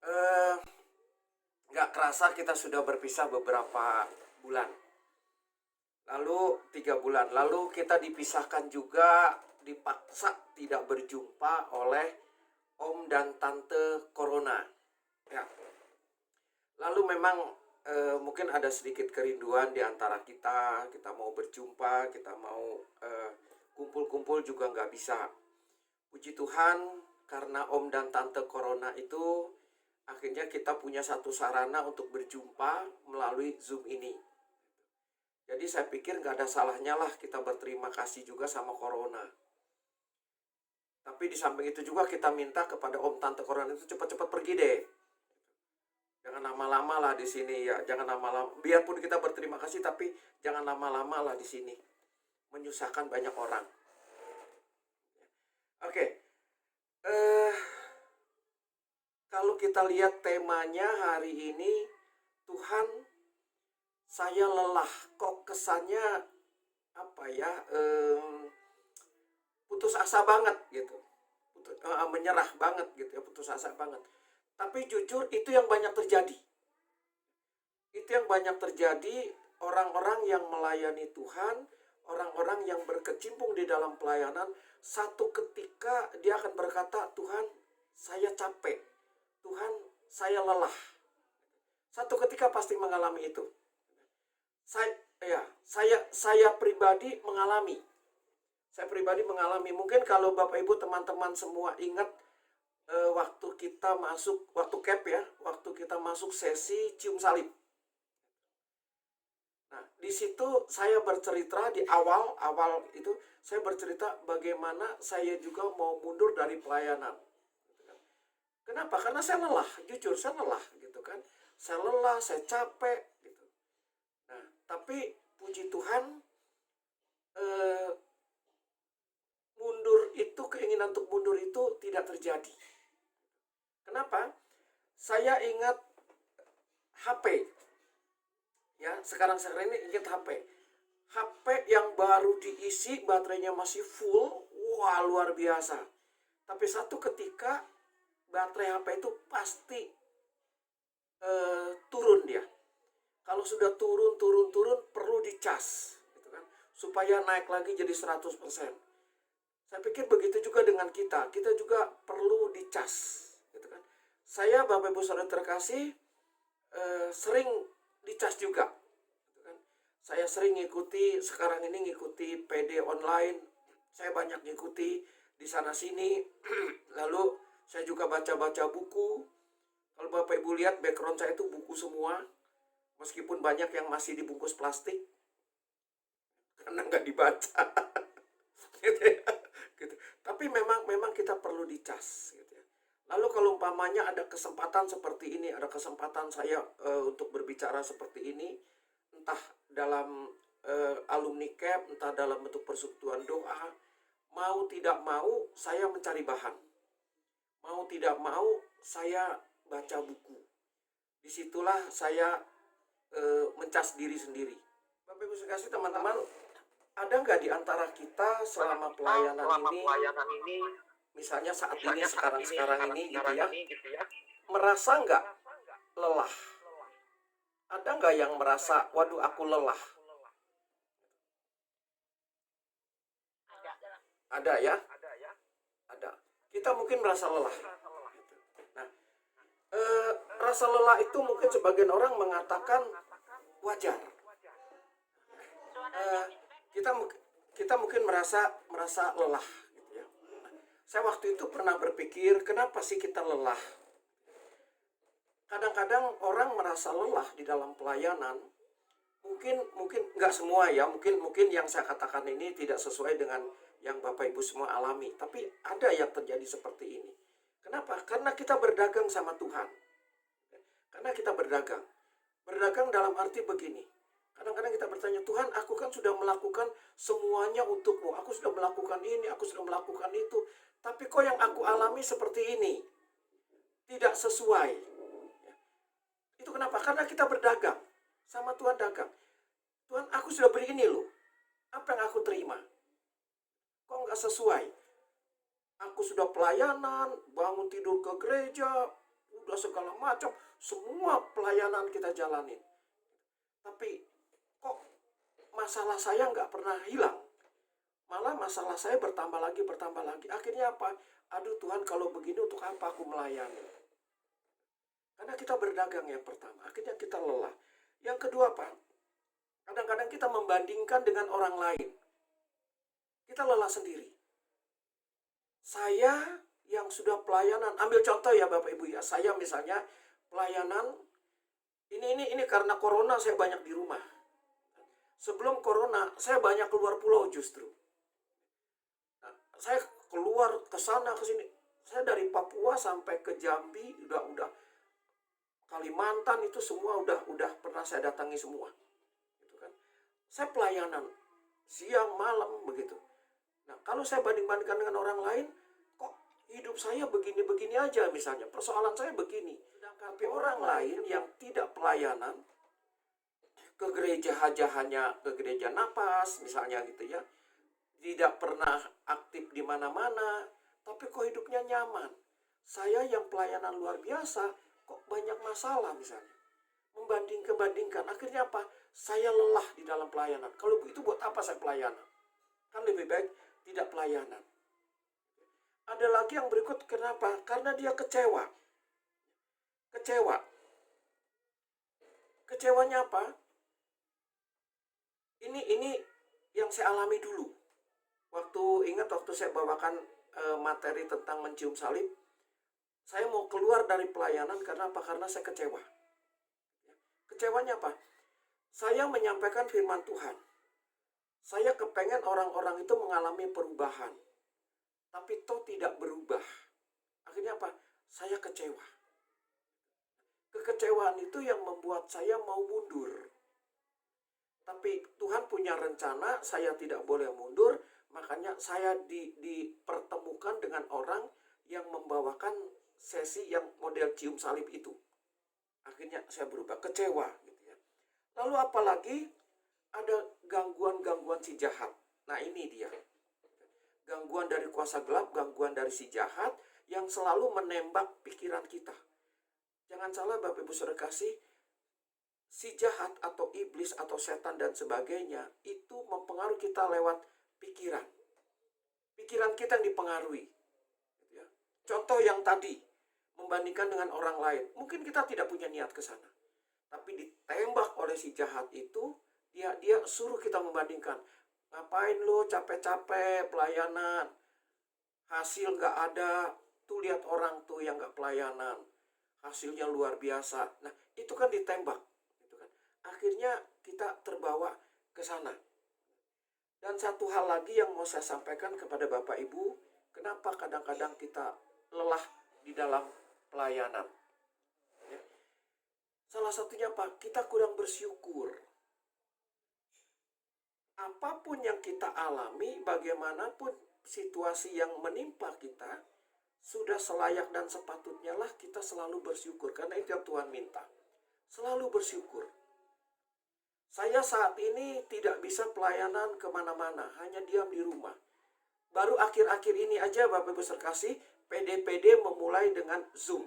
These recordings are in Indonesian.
Eh, nggak kerasa kita sudah berpisah beberapa bulan. Lalu 3 bulan. Lalu kita dipisahkan juga, dipaksa tidak berjumpa oleh Om dan Tante Corona. Ya. Lalu memang mungkin ada sedikit kerinduan di antara kita. Kita mau berjumpa, kita mau kumpul-kumpul juga nggak bisa. Puji Tuhan, karena Om dan Tante Corona itu akhirnya kita punya satu sarana untuk berjumpa melalui Zoom ini. Jadi saya pikir nggak ada salahnya lah kita berterima kasih juga sama Corona. Tapi di samping itu juga kita minta kepada Om Tante Corona itu cepat-cepat pergi deh. Jangan lama-lama lah di sini ya, jangan lama-lama. Biarpun kita berterima kasih, tapi jangan lama-lama lah di sini. Menyusahkan banyak orang. Oke. Kalau kita lihat temanya hari ini, Tuhan, saya lelah. Kok kesannya apa ya? Putus asa banget gitu. Menyerah banget gitu ya, putus asa banget. Tapi jujur itu yang banyak terjadi. Itu yang banyak terjadi, orang-orang yang melayani Tuhan, orang-orang yang berkecimpung di dalam pelayanan, satu ketika dia akan berkata, Tuhan, saya capek. Tuhan, saya lelah. Satu ketika pasti mengalami itu. Saya pribadi mengalami. Mungkin kalau Bapak Ibu teman-teman semua ingat waktu kita masuk sesi cium salib. Nah, di situ saya bercerita di awal itu saya bercerita bagaimana saya juga mau mundur dari pelayanan. Kenapa? Karena saya lelah, jujur saya lelah gitu kan. Saya lelah, saya capek gitu. Nah, tapi puji Tuhan keinginan untuk mundur itu tidak terjadi. Kenapa? Saya ingat HP. Ya, sekarang ini ingat HP. HP yang baru diisi, baterainya masih full, wah luar biasa. Tapi satu ketika baterai HP itu pasti turun dia. Kalau sudah turun perlu dicas, gitu kan, supaya naik lagi jadi 100%. Saya pikir begitu juga dengan kita juga perlu dicas, gitu kan. Saya Bapak Ibu Saudara terkasih sering dicas juga, gitu kan. Saya sering sekarang ini ngikuti PD online, saya banyak ngikuti di sana sini. Lalu saya juga baca-baca buku. Kalau Bapak Ibu lihat background saya itu buku semua, meskipun banyak yang masih dibungkus plastik karena nggak dibaca. Gitu ya. Gitu. Tapi memang kita perlu dicas gitu ya. Lalu kalau umpamanya ada kesempatan seperti ini, ada kesempatan saya untuk berbicara seperti ini, entah dalam alumni camp, entah dalam bentuk persekutuan doa, mau tidak mau saya mencari bahan. Mau tidak mau saya baca buku. Disitulah saya mencas diri sendiri. Bapak Ibu sekalian teman-teman, ada nggak di antara kita selama pelayanan ini, misalnya saat ini sekarang ini gitu ya, merasa nggak lelah? Ada nggak yang merasa, waduh aku lelah? Ada ya? Ada. Kita mungkin merasa lelah. Nah, rasa lelah itu mungkin sebagian orang mengatakan wajar. Kita mungkin merasa lelah gitu ya. Saya waktu itu pernah berpikir, kenapa sih kita lelah? Kadang-kadang orang merasa lelah di dalam pelayanan. Mungkin nggak semua ya, mungkin yang saya katakan ini tidak sesuai dengan yang Bapak Ibu semua alami, tapi ada yang terjadi seperti ini. Kenapa? Karena kita berdagang sama Tuhan. Karena kita berdagang dalam arti begini. Kadang-kadang kita bertanya, Tuhan, aku kan sudah melakukan semuanya untukmu. Aku sudah melakukan ini, aku sudah melakukan itu. Tapi kok yang aku alami seperti ini? Tidak sesuai. Itu kenapa? Karena kita berdagang. Sama Tuhan dagang. Tuhan, aku sudah beri ini loh. Apa yang aku terima? Kok nggak sesuai? Aku sudah pelayanan, bangun tidur ke gereja, udah segala macam, semua pelayanan kita jalanin. Tapi kok masalah saya nggak pernah hilang? Malah masalah saya bertambah lagi, bertambah lagi. Akhirnya apa? Aduh Tuhan, kalau begini untuk apa aku melayani? Karena kita berdagang yang pertama, akhirnya kita lelah. Yang kedua apa? Kadang-kadang kita membandingkan dengan orang lain. Kita lelah sendiri. Saya yang sudah pelayanan, ambil contoh ya Bapak Ibu ya. Saya misalnya pelayanan, ini karena corona saya banyak di rumah. Sebelum corona, saya banyak keluar pulau justru. Saya keluar ke sana ke sini. Saya dari Papua sampai ke Jambi, udah Kalimantan itu semua udah pernah saya datangi semua. Gitu kan. Saya pelayanan siang malam begitu. Nah, kalau saya banding-bandingkan dengan orang lain, kok hidup saya begini-begini aja misalnya. Persoalan saya begini. Tapi orang lain yang tidak pelayanan, ke gereja aja hanya ke gereja napas misalnya gitu ya. Tidak pernah aktif di mana-mana, tapi kok hidupnya nyaman. Saya yang pelayanan luar biasa, kok banyak masalah misalnya. Membanding-kebandingkan, akhirnya apa? Saya lelah di dalam pelayanan. Kalau begitu buat apa saya pelayanan? Kan lebih baik tidak pelayanan. Ada lagi yang berikut, kenapa? Karena dia kecewa. Kecewanya apa? Ini yang saya alami dulu. Waktu saya bawakan materi tentang mencium salib, saya mau keluar dari pelayanan karena apa? Karena saya kecewa. Kecewanya apa? Saya menyampaikan firman Tuhan. Saya kepengen orang-orang itu mengalami perubahan. Tapi toh tidak berubah. Akhirnya apa? Saya kecewa. Kekecewaan itu yang membuat saya mau mundur. Tapi Tuhan punya rencana, saya tidak boleh mundur. Makanya saya dipertemukan dengan orang yang membawakan sesi yang model cium salib itu. Akhirnya saya berubah, kecewa gitu ya. Lalu apalagi ada gangguan-gangguan si jahat. Nah ini dia. Gangguan dari kuasa gelap, gangguan dari si jahat yang selalu menembak pikiran kita. Jangan salah Bapak Ibu Saudara kasih, si jahat atau iblis atau setan dan sebagainya itu mempengaruhi kita lewat pikiran. Pikiran kita yang dipengaruhi. Ya. Contoh yang tadi, membandingkan dengan orang lain. Mungkin kita tidak punya niat ke sana. Tapi ditembak oleh si jahat itu, dia suruh kita membandingkan. Ngapain lo capek-capek pelayanan? Hasil gak ada. Tuh lihat orang tuh yang gak pelayanan. Hasilnya luar biasa. Nah itu kan ditembak. Gitu kan. Akhirnya kita terbawa ke sana. Dan satu hal lagi yang mau saya sampaikan kepada Bapak Ibu, kenapa kadang-kadang kita lelah di dalam pelayanan. Ya. Salah satunya apa? Kita kurang bersyukur. Apapun yang kita alami, bagaimanapun situasi yang menimpa kita, sudah selayak dan sepatutnya lah kita selalu bersyukur. Karena itu yang Tuhan minta. Selalu bersyukur. Saya saat ini tidak bisa pelayanan kemana-mana, hanya diam di rumah. Baru akhir-akhir ini aja Bapak Ibu sekasih, PD memulai dengan Zoom.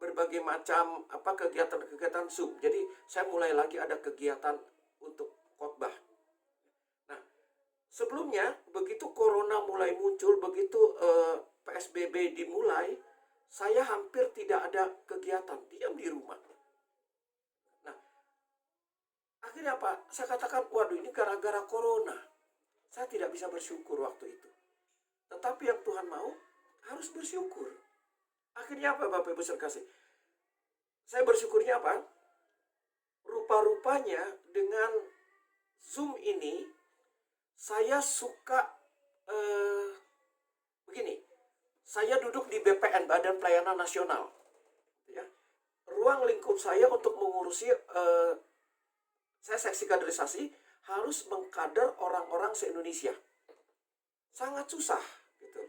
Berbagai macam kegiatan-kegiatan Zoom. Jadi saya mulai lagi ada kegiatan untuk khotbah. Nah, sebelumnya begitu corona mulai muncul, begitu PSBB dimulai, saya hampir tidak ada kegiatan, diam di rumah. Akhirnya apa? Saya katakan, waduh ini gara-gara corona. Saya tidak bisa bersyukur waktu itu. Tetapi yang Tuhan mau, harus bersyukur. Akhirnya apa Bapak Ibu sekasih? Saya bersyukurnya apa? Rupa-rupanya dengan Zoom ini, saya suka begini. Saya duduk di BPN, Badan Pelayanan Nasional. Ya. Ruang lingkup saya untuk mengurusi saya seksi kaderisasi harus mengkader orang-orang se-Indonesia. Sangat susah gitu.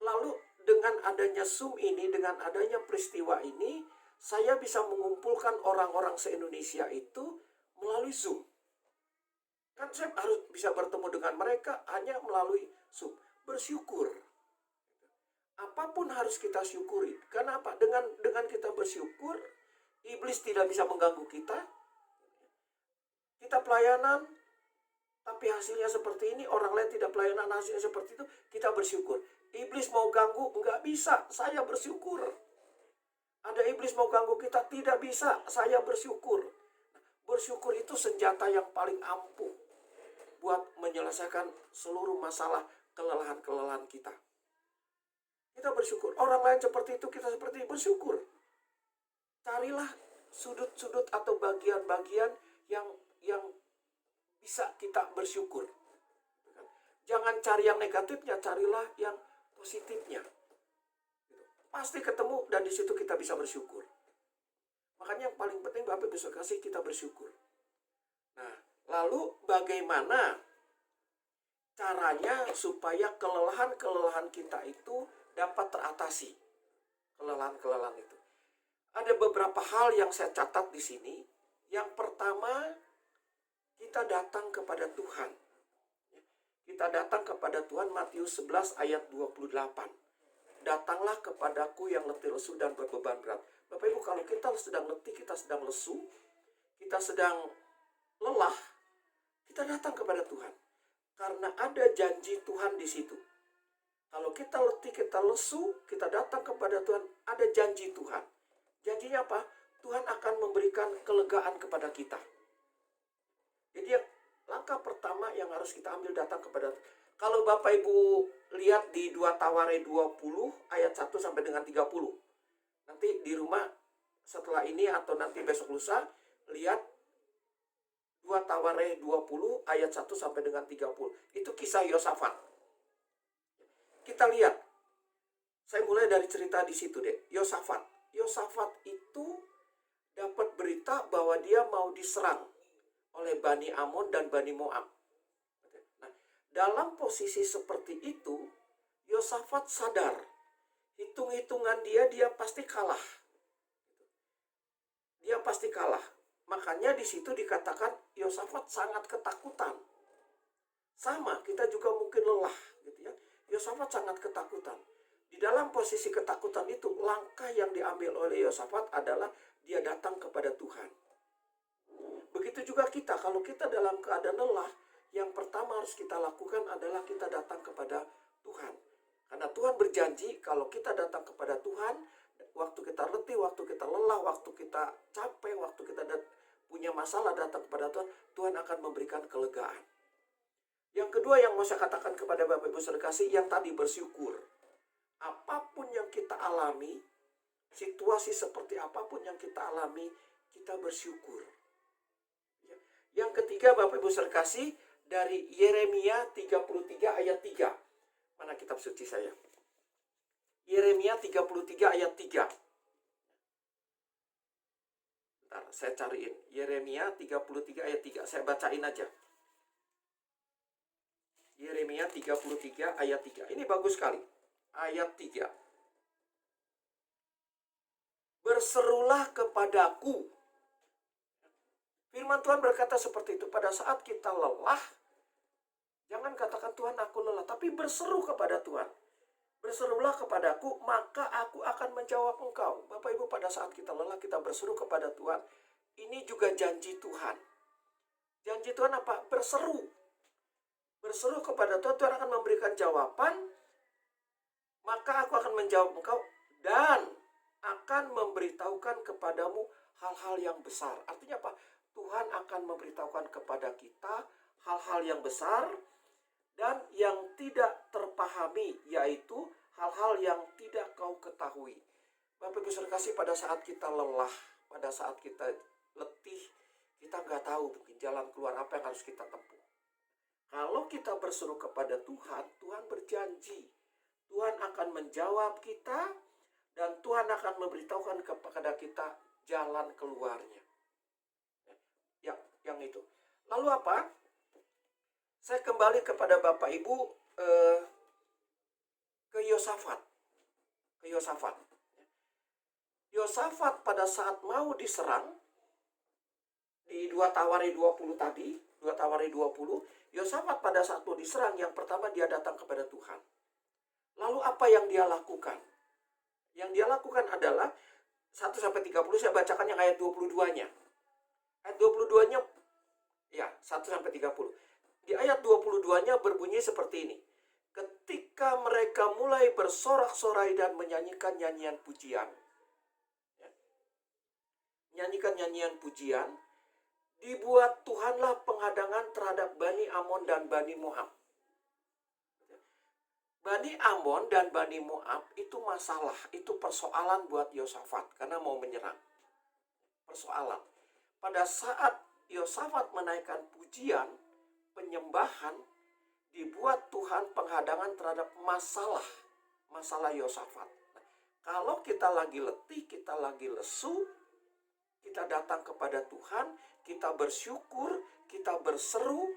Lalu dengan adanya Zoom ini, dengan adanya peristiwa ini, saya bisa mengumpulkan orang-orang se-Indonesia itu melalui Zoom. Kan saya harus bisa bertemu dengan mereka hanya melalui Zoom. Bersyukur. Apapun harus kita syukuri. Karena apa? Dengan kita bersyukur, iblis tidak bisa mengganggu kita. Kita pelayanan, tapi hasilnya seperti ini, orang lain tidak pelayanan, hasilnya seperti itu, kita bersyukur. Iblis mau ganggu, nggak bisa, saya bersyukur. Ada iblis mau ganggu kita, tidak bisa, saya bersyukur. Bersyukur itu senjata yang paling ampuh buat menyelesaikan seluruh masalah kelelahan-kelelahan kita. Kita bersyukur. Orang lain seperti itu, kita seperti ini, bersyukur. Carilah sudut-sudut atau bagian-bagian yang bisa kita bersyukur. Jangan cari yang negatifnya, carilah yang positifnya. Pasti ketemu dan di situ kita bisa bersyukur. Makanya yang paling penting Bapak Ibu kasih kita bersyukur. Nah, lalu bagaimana caranya supaya kelelahan-kelelahan kita itu dapat teratasi? Kelelahan-kelelahan itu. Ada beberapa hal yang saya catat di sini. Yang pertama, kita datang kepada Tuhan. Kita datang kepada Tuhan, Matius 11 ayat 28. Datanglah kepadaku yang letih lesu dan berbeban berat. Bapak Ibu, kalau kita sedang letih, kita sedang lesu, kita sedang lelah, kita datang kepada Tuhan. Karena ada janji Tuhan di situ. Kalau kita letih, kita lesu, kita datang kepada Tuhan, ada janji Tuhan. Janjinya apa? Tuhan akan memberikan kelegaan kepada kita. Jadi langkah pertama yang harus kita ambil datang kepada Tuhan. Kalau Bapak Ibu lihat di 2 Taware 20 ayat 1 sampai dengan 30. Nanti di rumah setelah ini atau nanti besok lusa lihat 2 Taware 20 ayat 1 sampai dengan 30. Itu kisah Yosafat. Kita lihat. Saya mulai dari cerita di situ deh. Yosafat itu dapat berita bahwa dia mau diserang oleh Bani Amon dan Bani Moab. Dalam posisi seperti itu, Yosafat sadar, hitung-hitungan dia pasti kalah. Dia pasti kalah. Makanya di situ dikatakan Yosafat sangat ketakutan. Sama, kita juga mungkin lelah, gitu ya. Yosafat sangat ketakutan. Di dalam posisi ketakutan itu, langkah yang diambil oleh Yosafat adalah dia datang kepada Tuhan. Begitu juga kita, kalau kita dalam keadaan lelah, yang pertama harus kita lakukan adalah kita datang kepada Tuhan. Karena Tuhan berjanji kalau kita datang kepada Tuhan, waktu kita letih, waktu kita lelah, waktu kita capek, waktu kita punya masalah datang kepada Tuhan, Tuhan akan memberikan kelegaan. Yang kedua yang mau saya katakan kepada Bapak Ibu Saudara kasih, yang tadi bersyukur. Apapun yang kita alami, situasi seperti apapun yang kita alami, kita bersyukur. Yang ketiga Bapak Ibu Saudara kasih, dari Yeremia 33 ayat 3. Mana kitab suci saya? Yeremia 33 ayat 3. Bentar, saya cariin. Yeremia 33 ayat 3. Saya bacain aja. Yeremia 33 ayat 3. Ini bagus sekali. Ayat 3. Berserulah kepadaku. Firman Tuhan berkata seperti itu. Pada saat kita lelah, jangan katakan Tuhan aku lelah, tapi berseru kepada Tuhan. Berserulah kepadaku, maka aku akan menjawab engkau. Bapak Ibu, pada saat kita lelah, kita berseru kepada Tuhan. Ini juga janji Tuhan. Janji Tuhan apa? Berseru. Berseru kepada Tuhan, Tuhan akan memberikan jawaban. Maka aku akan menjawab engkau dan akan memberitahukan kepadamu hal-hal yang besar. Artinya apa? Tuhan akan memberitahukan kepada kita hal-hal yang besar dan yang tidak terpahami, yaitu hal-hal yang tidak kau ketahui. Bapak Ibu Saudara kasih, pada saat kita lelah, pada saat kita letih, kita nggak tahu mungkin jalan keluar apa yang harus kita tempuh. Kalau kita berseru kepada Tuhan, Tuhan berjanji, Tuhan akan menjawab kita dan Tuhan akan memberitahukan kepada kita jalan keluarnya. Yang itu. Lalu apa? Saya kembali kepada Bapak Ibu ke Yosafat. Yosafat pada saat mau diserang di 2 Taware 20 tadi, 2 Taware 20, Yosafat pada saat mau diserang, yang pertama dia datang kepada Tuhan. Lalu apa yang dia lakukan? Yang dia lakukan adalah 1-30, saya bacakan yang ayat 22-nya. Ayat 22-nya, ya, 1-30. Di ayat 22-nya berbunyi seperti ini. Ketika mereka mulai bersorak-sorai dan menyanyikan nyanyian pujian, dibuat Tuhanlah penghadangan terhadap Bani Amon dan Bani Moab. Bani Amon dan Bani Moab itu masalah, itu persoalan buat Yosafat karena mau menyerang. Persoalan. Pada saat Yosafat menaikkan pujian, penyembahan, dibuat Tuhan penghadangan terhadap masalah Yosafat. Nah, kalau kita lagi letih, kita lagi lesu, kita datang kepada Tuhan, kita bersyukur, kita berseru,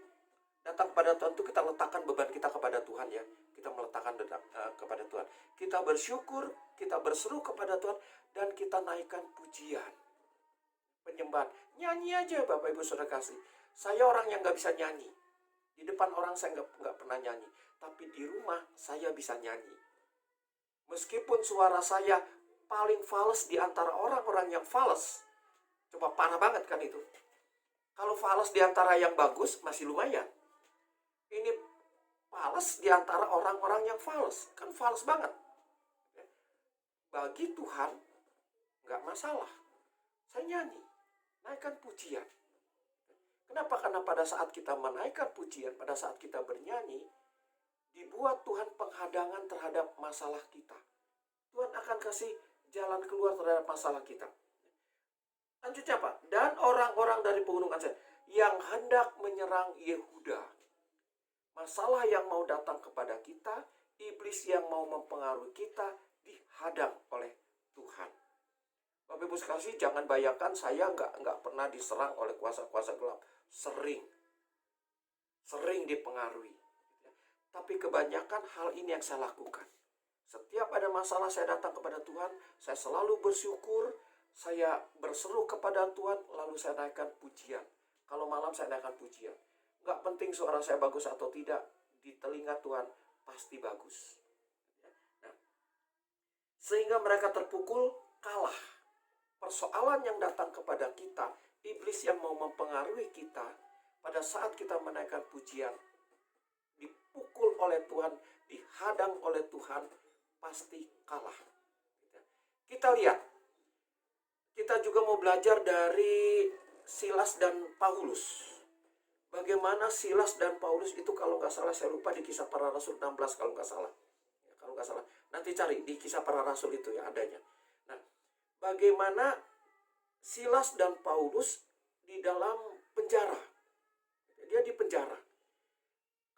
datang kepada Tuhan itu kita letakkan beban kita kepada Tuhan ya. Kita meletakkan kepada Tuhan. Kita bersyukur, kita berseru kepada Tuhan, dan kita naikkan pujian. Penyembahan. Nyanyi aja Bapak Ibu Saudara kasih. Saya orang yang gak bisa nyanyi. Di depan orang saya nggak pernah nyanyi. Tapi di rumah saya bisa nyanyi. Meskipun suara saya paling fals di antara orang-orang yang fals. Coba parah banget kan itu. Kalau fals di antara yang bagus masih lumayan. Ini fals di antara orang-orang yang fals. Kan fals banget. Bagi Tuhan nggak masalah. Saya nyanyi. Naikkan pujian. Kenapa? Karena pada saat kita menaikkan pujian, pada saat kita bernyanyi, dibuat Tuhan penghadangan terhadap masalah kita. Tuhan akan kasih jalan keluar terhadap masalah kita. Lanjutnya apa? Dan orang-orang dari pegunungan Seir yang hendak menyerang Yehuda. Masalah yang mau datang kepada kita, iblis yang mau mempengaruhi kita, dihadang oleh Tuhan. Bapak Ibu sekalian, jangan bayangkan saya nggak pernah diserang oleh kuasa-kuasa gelap. Sering dipengaruhi. Tapi kebanyakan hal ini yang saya lakukan. Setiap ada masalah saya datang kepada Tuhan, saya selalu bersyukur, saya berseru kepada Tuhan, lalu saya naikkan pujian. Kalau malam saya naikkan pujian. Nggak penting suara saya bagus atau tidak, di telinga Tuhan pasti bagus. Nah, sehingga mereka terpukul, kalah. Persoalan yang datang kepada kita, iblis yang mau mempengaruhi kita, pada saat kita menaikkan pujian, dipukul oleh Tuhan, dihadang oleh Tuhan, pasti kalah. Kita lihat, kita juga mau belajar dari Silas dan Paulus. Bagaimana Silas dan Paulus itu, kalau nggak salah, saya lupa, di Kisah Para Rasul 16 kalau nggak salah. Nanti cari di Kisah Para Rasul itu ya adanya. Nah, bagaimana Silas dan Paulus di dalam penjara. Dia di penjara.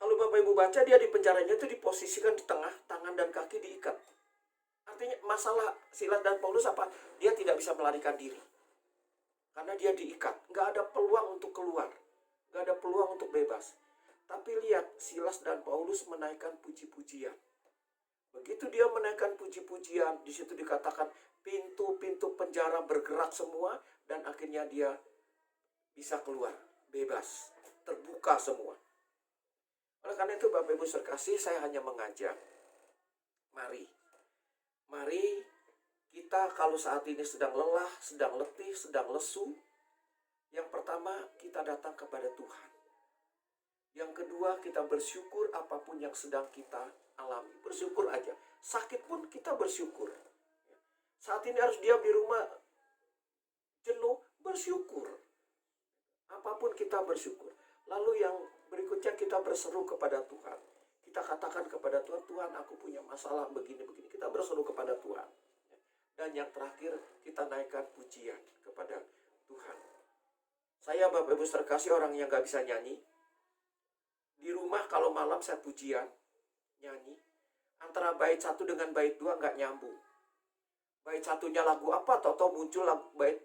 Kalau Bapak Ibu baca, dia di penjaranya itu diposisikan di tengah, tangan dan kaki diikat. Artinya masalah Silas dan Paulus apa? Dia tidak bisa melarikan diri. Karena dia diikat. Nggak ada peluang untuk keluar. Nggak ada peluang untuk bebas. Tapi lihat, Silas dan Paulus menaikkan puji-pujian. Begitu dia menaikkan puji-pujian, di situ dikatakan pintu-pintu penjara bergerak semua, dan akhirnya dia bisa keluar, bebas, terbuka semua. Oleh karena itu Bapak Ibu sekasih, saya hanya mengajak, mari kita kalau saat ini sedang lelah, sedang letih, sedang lesu, yang pertama kita datang kepada Tuhan. Yang kedua, kita bersyukur apapun yang sedang kita alami. Bersyukur aja. Sakit pun kita bersyukur. Saat ini harus diam di rumah, jenuh, bersyukur. Apapun kita bersyukur. Lalu yang berikutnya, kita berseru kepada Tuhan. Kita katakan kepada Tuhan, Tuhan aku punya masalah begini-begini. Kita berseru kepada Tuhan. Dan yang terakhir, kita naikkan pujian kepada Tuhan. Saya Bapak Ibu terkasih orang yang gak bisa nyanyi. Di rumah kalau malam saya pujian, nyanyi. Antara bait 1 dengan bait 2 nggak nyambung. Bait 1-nya lagu apa, atau muncul lagu, bait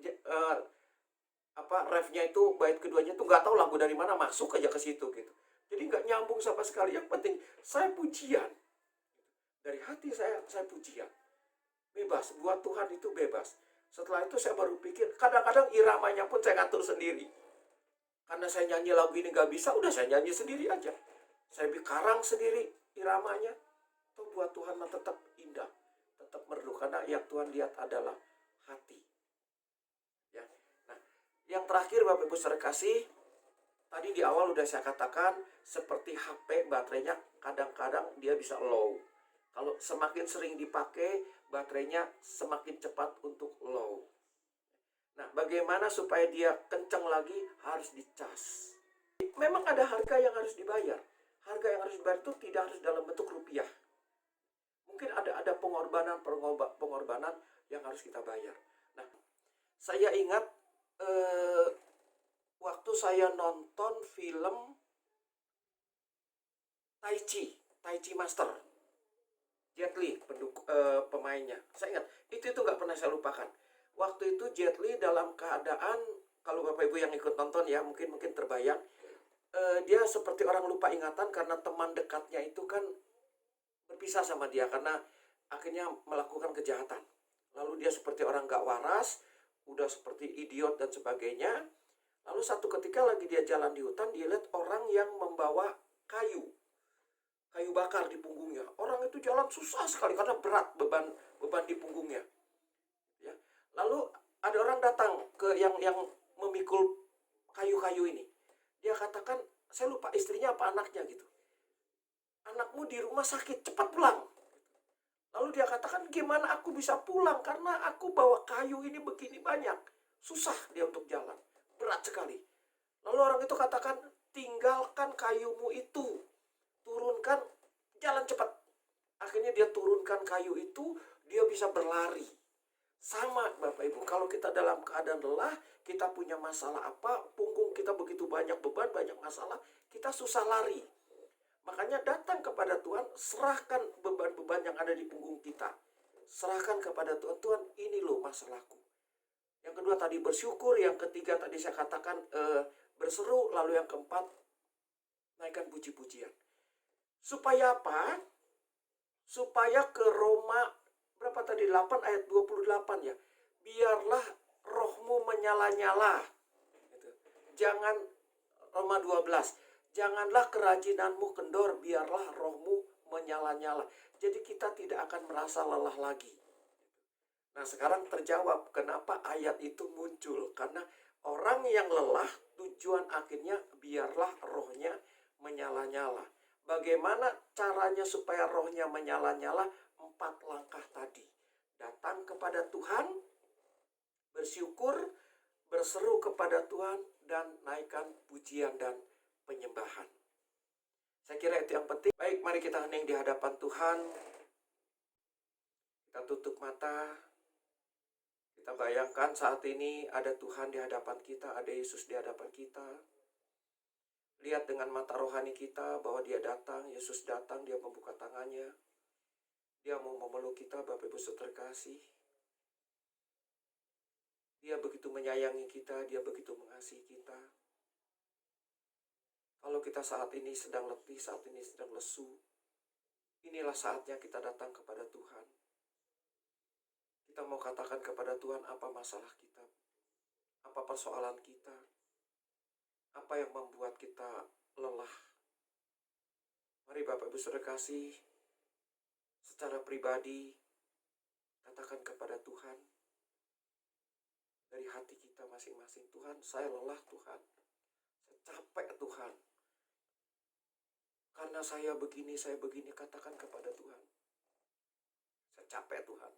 refnya itu, bait keduanya itu nggak tahu lagu dari mana, masuk aja ke situ gitu. Jadi nggak nyambung sama sekali. Yang penting saya pujian. Dari hati saya pujian. Bebas, buat Tuhan itu bebas. Setelah itu saya baru pikir, kadang-kadang iramanya pun saya ngatur sendiri. Karena saya nyanyi lagu ini gak bisa, udah saya nyanyi sendiri aja. Saya karang sendiri iramanya. Atau buat Tuhan tetap indah, tetap merdu, karena yang Tuhan lihat adalah hati. Ya. Nah, yang terakhir Bapak Ibu saudara kasih, tadi di awal udah saya katakan seperti HP, baterainya kadang-kadang dia bisa low. Kalau semakin sering dipakai, baterainya semakin cepat untuk low. Nah, bagaimana supaya dia kencang lagi? Harus dicas. Memang ada harga yang harus dibayar. Harga yang harus dibayar itu tidak harus dalam bentuk rupiah. Mungkin ada pengorbanan yang harus kita bayar. Nah, saya ingat waktu saya nonton film Tai Chi Master, Jet Li pemainnya. Saya ingat itu nggak pernah saya lupakan. Waktu itu Jet Li dalam keadaan, kalau Bapak Ibu yang ikut nonton ya mungkin terbayang, dia seperti orang lupa ingatan karena teman dekatnya itu kan berpisah sama dia karena akhirnya melakukan kejahatan. Lalu dia seperti orang gak waras, udah seperti idiot dan sebagainya. Lalu satu ketika lagi dia jalan di hutan, dia lihat orang yang membawa kayu bakar di punggungnya. Orang itu jalan susah sekali karena berat beban di punggungnya. Ya. Lalu ada orang datang ke yang memikul kayu-kayu ini. Dia katakan, saya lupa istrinya apa anaknya gitu. Anakmu di rumah sakit, cepat pulang. Lalu dia katakan, gimana aku bisa pulang karena aku bawa kayu ini begini banyak. Susah dia untuk jalan, berat sekali. Lalu orang itu katakan, tinggalkan kayumu itu, turunkan, jalan cepat. Akhirnya dia turunkan kayu itu, dia bisa berlari. Sama Bapak Ibu, kalau kita dalam keadaan lelah, kita punya masalah apa, punggung kita begitu banyak beban, banyak masalah, kita susah lari. Makanya datang kepada Tuhan, serahkan beban-beban yang ada di punggung kita. Serahkan kepada Tuhan, Tuhan ini loh masalahku. Yang kedua tadi bersyukur, yang ketiga tadi saya katakan berseru, lalu yang keempat naikkan puji-pujian. Supaya apa? Supaya ke Roma berapa tadi? 8 ayat 28 ya. Biarlah rohmu menyala-nyala. Jangan, Roma 12. Janganlah kerajinanmu kendor, biarlah rohmu menyala-nyala. Jadi kita tidak akan merasa lelah lagi. Nah sekarang terjawab kenapa ayat itu muncul. Karena orang yang lelah tujuan akhirnya biarlah rohnya menyala-nyala. Bagaimana caranya supaya rohnya menyala-nyala? 4 langkah tadi. Datang kepada Tuhan, bersyukur, berseru kepada Tuhan, dan naikkan pujian dan penyembahan. Saya kira itu yang penting. Baik, mari kita hening di hadapan Tuhan. Kita tutup mata. Kita bayangkan saat ini ada Tuhan di hadapan kita, ada Yesus di hadapan kita. Lihat dengan mata rohani kita bahwa dia datang, Yesus datang, dia membuka tangannya. Dia mau memeluk kita, Bapak Ibu saudara kasih. Dia begitu menyayangi kita, dia begitu mengasihi kita. Kalau kita saat ini sedang letih, saat ini sedang lesu, inilah saatnya kita datang kepada Tuhan. Kita mau katakan kepada Tuhan apa masalah kita, apa persoalan kita, apa yang membuat kita lelah. Mari Bapak Ibu saudara kasih, secara pribadi, katakan kepada Tuhan, dari hati kita masing-masing, Tuhan saya lelah Tuhan, saya capek Tuhan. Karena saya begini, katakan kepada Tuhan. Saya capek Tuhan.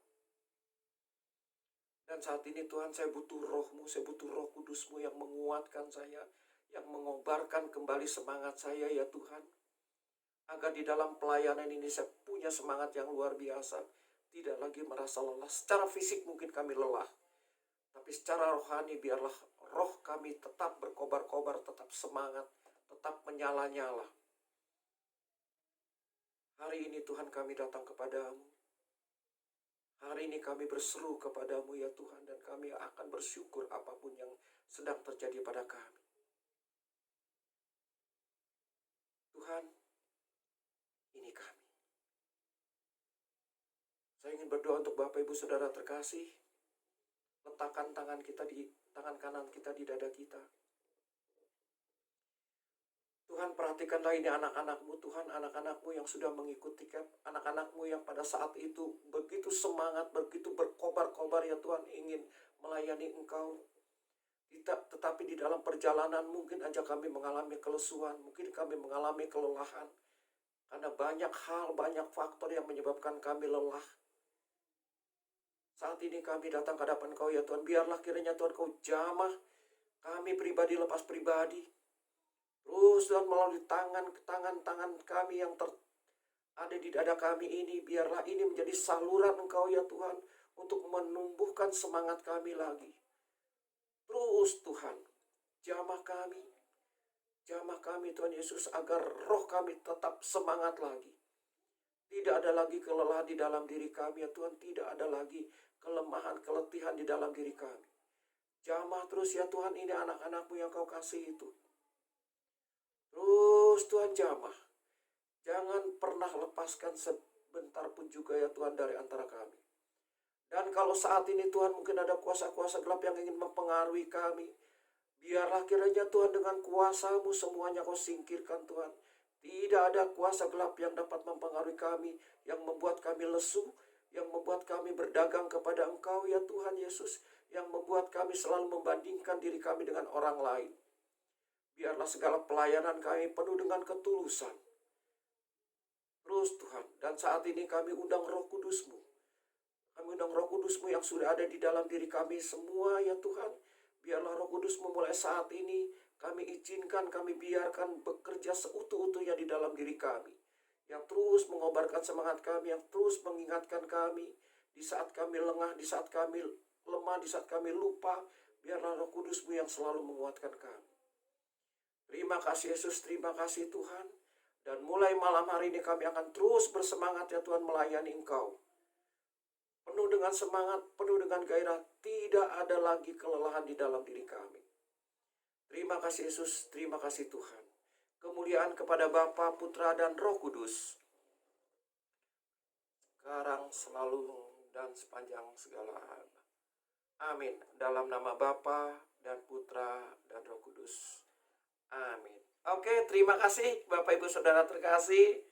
Dan saat ini Tuhan saya butuh roh-Mu, saya butuh roh kudus-Mu yang menguatkan saya, yang mengobarkan kembali semangat saya ya Tuhan. Agar di dalam pelayanan ini saya punya semangat yang luar biasa. Tidak lagi merasa lelah. Secara fisik mungkin kami lelah. Tapi secara rohani biarlah roh kami tetap berkobar-kobar, tetap semangat, tetap menyala-nyala. Hari ini Tuhan kami datang kepadamu. Hari ini kami berseru kepadamu ya Tuhan. Dan kami akan bersyukur apapun yang sedang terjadi pada kami. Tuhan, ini kami. Saya ingin berdoa untuk Bapak Ibu Saudara terkasih. Letakkan tangan kanan kita di dada kita. Tuhan perhatikanlah ini anak-anakmu Tuhan, anak-anakmu yang sudah mengikuti anak anak-anak-Mu yang pada saat itu begitu semangat, begitu berkobar-kobar ya Tuhan ingin melayani Engkau. Tetapi di dalam perjalanan mungkin aja kami mengalami kelesuan, mungkin kami mengalami kelelahan. Karena banyak hal, banyak faktor yang menyebabkan kami lelah. Saat ini kami datang ke hadapan Kau ya Tuhan. Biarlah kiranya Tuhan Kau jamah kami pribadi lepas pribadi. Terus Tuhan melalui tangan kami yang ada di dada kami ini. Biarlah ini menjadi saluran Engkau ya Tuhan. Untuk menumbuhkan semangat kami lagi. Terus Tuhan, jamah kami Tuhan Yesus agar roh kami tetap semangat lagi. Tidak ada lagi kelelahan di dalam diri kami ya Tuhan, tidak ada lagi kelemahan, keletihan di dalam diri kami. Jamah terus ya Tuhan ini anak-anak-Mu yang Kau kasih itu. Terus Tuhan jamah. Jangan pernah lepaskan sebentar pun juga ya Tuhan dari antara kami. Dan kalau saat ini Tuhan mungkin ada kuasa-kuasa gelap yang ingin mempengaruhi kami, biarlah kiranya Tuhan dengan kuasa-Mu semuanya Kau singkirkan Tuhan. Tidak ada kuasa gelap yang dapat mempengaruhi kami, yang membuat kami lesu, yang membuat kami berdagang kepada Engkau ya Tuhan Yesus, yang membuat kami selalu membandingkan diri kami dengan orang lain. Biarlah segala pelayanan kami penuh dengan ketulusan. Terus Tuhan, dan saat ini kami undang Roh Kudus-Mu. Kami undang Roh Kudus-Mu yang sudah ada di dalam diri kami semua ya Tuhan. Biarlah Roh Kudus-Mu mulai saat ini kami izinkan, kami biarkan bekerja seutuh-utuhnya di dalam diri kami. Yang terus mengobarkan semangat kami, yang terus mengingatkan kami di saat kami lengah, di saat kami lemah, di saat kami lupa. Biarlah Roh Kudus-Mu yang selalu menguatkan kami. Terima kasih Yesus, terima kasih Tuhan. Dan mulai malam hari ini kami akan terus bersemangat ya Tuhan melayani Engkau. Penuh dengan semangat, penuh dengan gairah, tidak ada lagi kelelahan di dalam diri kami. Terima kasih Yesus, terima kasih Tuhan. Kemuliaan kepada Bapa, Putra, dan Roh Kudus. Sekarang, selalu, dan sepanjang segala abad. Amin. Dalam nama Bapa dan Putra dan Roh Kudus. Amin. Oke, terima kasih Bapak Ibu Saudara terkasih.